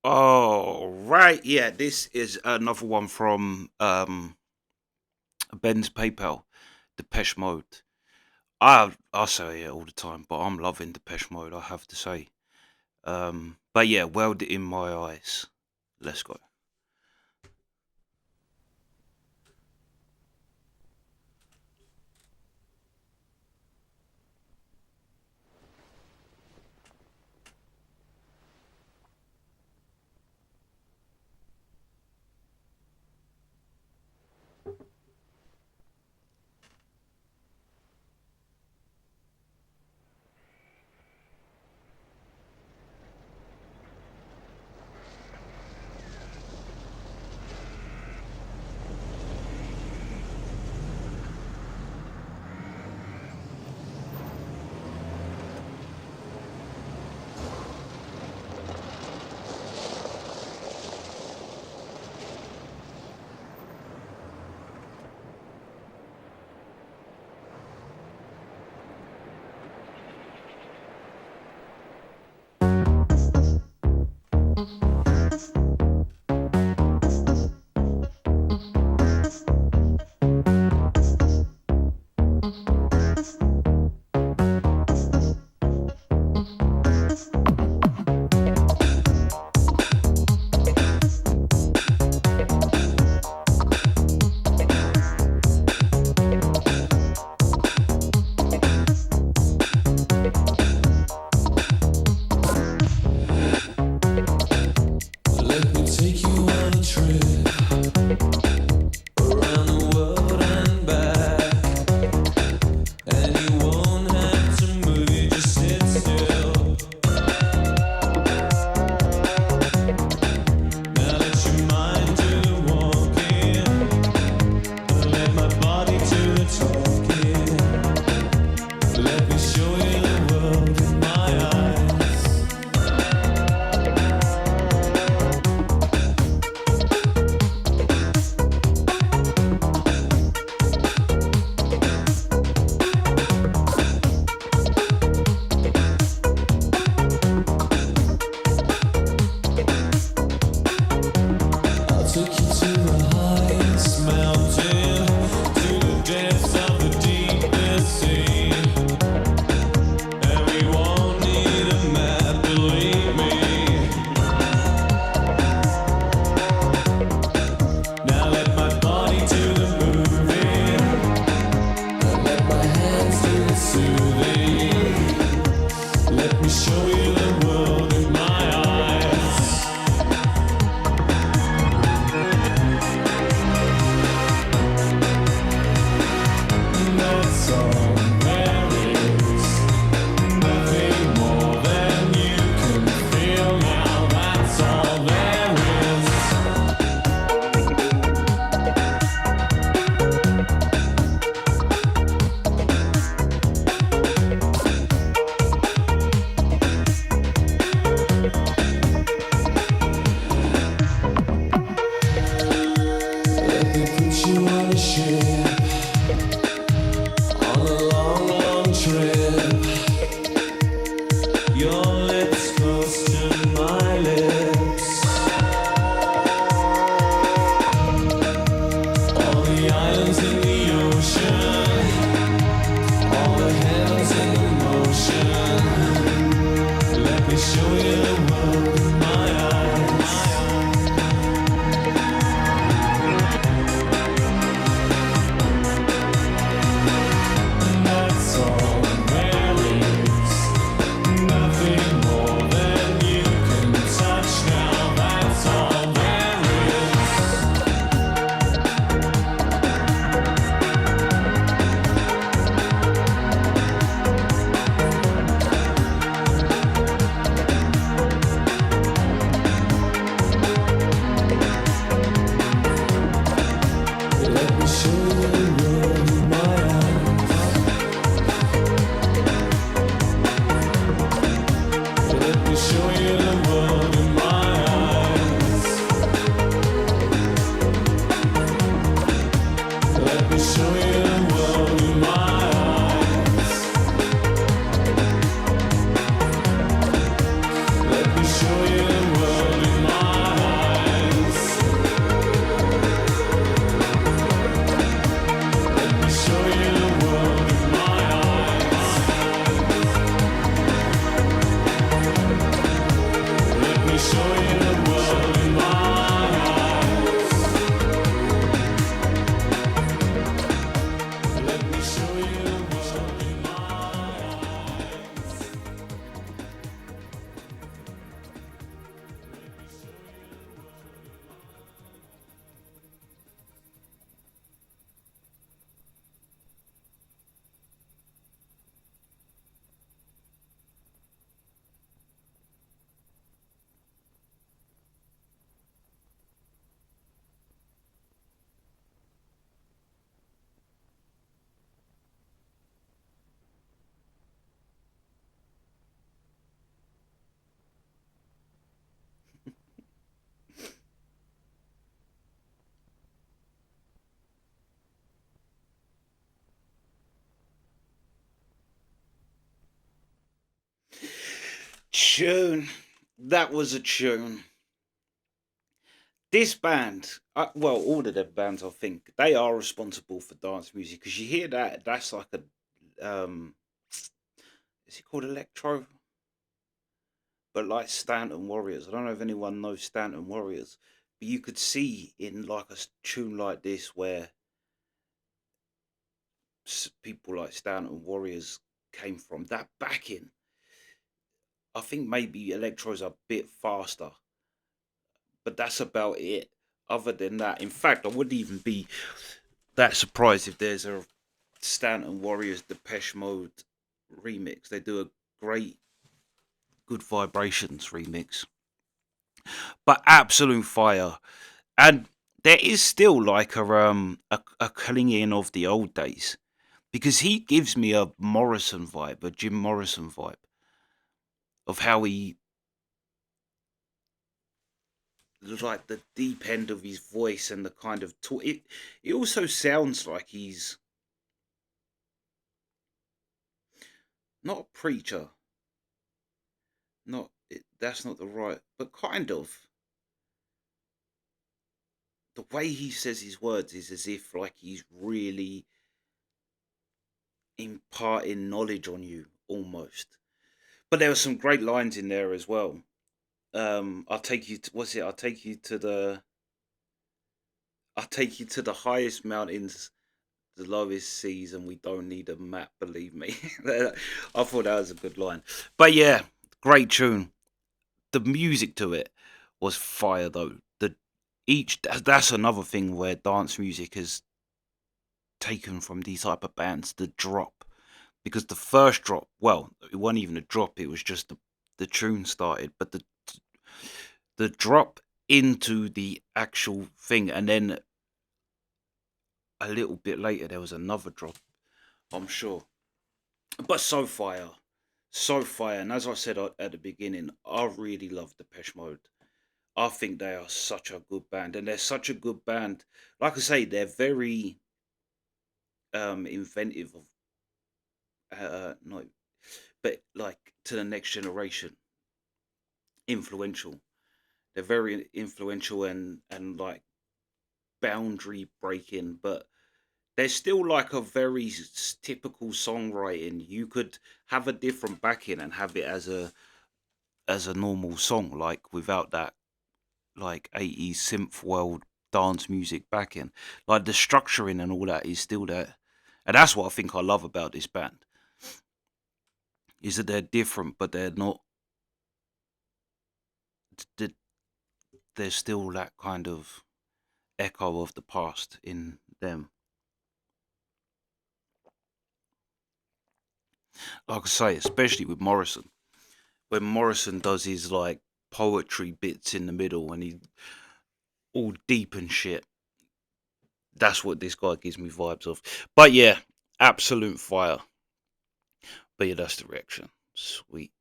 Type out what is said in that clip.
Oh, right. Yeah, this is another one from Ben's PayPal, Depeche Mode. I say it all the time, but I'm loving Depeche Mode, I have to say. But yeah, Weld It in My Eyes. Let's go. Let me take you on a trip around the world and back. And you won't have to move, you just sit still. Now let your mind do the walking, let my body do the talking. Let me show you the world with my eyes. I'll take you to the highest mountain, to the depths of the deepest sea. And we won't need a map, believe me. Now let my body do the moving, and let my hands do the soothing. Let me show you the world with my eyes. That's all there is. Nothing more than you can feel now. That's all there is. Let me put you on a ship, on a long, long trip. Your lips close to my lips. All the islands in the ocean, all the hands in the motion. Let me show you the world with my eyes. That's all there is. Nothing more than you can touch now. That's all there is. Let me show you the world with my eyes. Let me show you the world with my eyes. Let me show you the world with my eyes. Let me show you the world with my eyes. Tune. That was a tune. This band, well, all of their bands, I think, they are responsible for dance music because you hear that. That's like is it called electro? But like Stanton Warriors. I don't know if anyone knows Stanton Warriors, but you could see in like a tune like this where people like Stanton Warriors came from. That backing, I think maybe electro's a bit faster, but that's about it. Other than that, in fact, I wouldn't even be that surprised if there's a Stanton Warriors Depeche Mode remix. They do a great Good Vibrations remix, but absolute fire. And there is still like a clinging of the old days because he gives me a Morrison vibe, a Jim Morrison vibe of how he like the deep end of his voice and the kind of talk. It also sounds like he's not a preacher, not that's not the right, but kind of the way he says his words is as if like he's really imparting knowledge on you almost. But there were some great lines in there as well. I'll take you to what's it? I'll take you to the highest mountains, the lowest seas, and we don't need a map, believe me. I thought that was a good line. But yeah, great tune. The music to it was fire though. That's another thing where dance music has taken from these type of bands, the drop. Because the first drop, well, it wasn't even a drop, it was just the tune started, but the drop into the actual thing, and then a little bit later there was another drop, I'm sure. But so fire. And as I said at the beginning, I really love Depeche Mode. I think they are such a good band, and they're such a good band. Like I say, they're very inventive of not, but like to the next generation, influential. They're very influential and like boundary breaking, but there's still like a very typical songwriting. You could have a different backing and have it as a normal song, like without that like 80s synth world dance music backing. Like the structuring and all that is still there. And that's what I think I love about this band is that they're different, but they're not. There's still that kind of echo of the past in them. Like I say, especially with Morrison, when Morrison does his like poetry bits in the middle and he all deep and shit. That's what this guy gives me vibes of. But yeah, absolute fire. But yeah, that's the reaction. Sweet.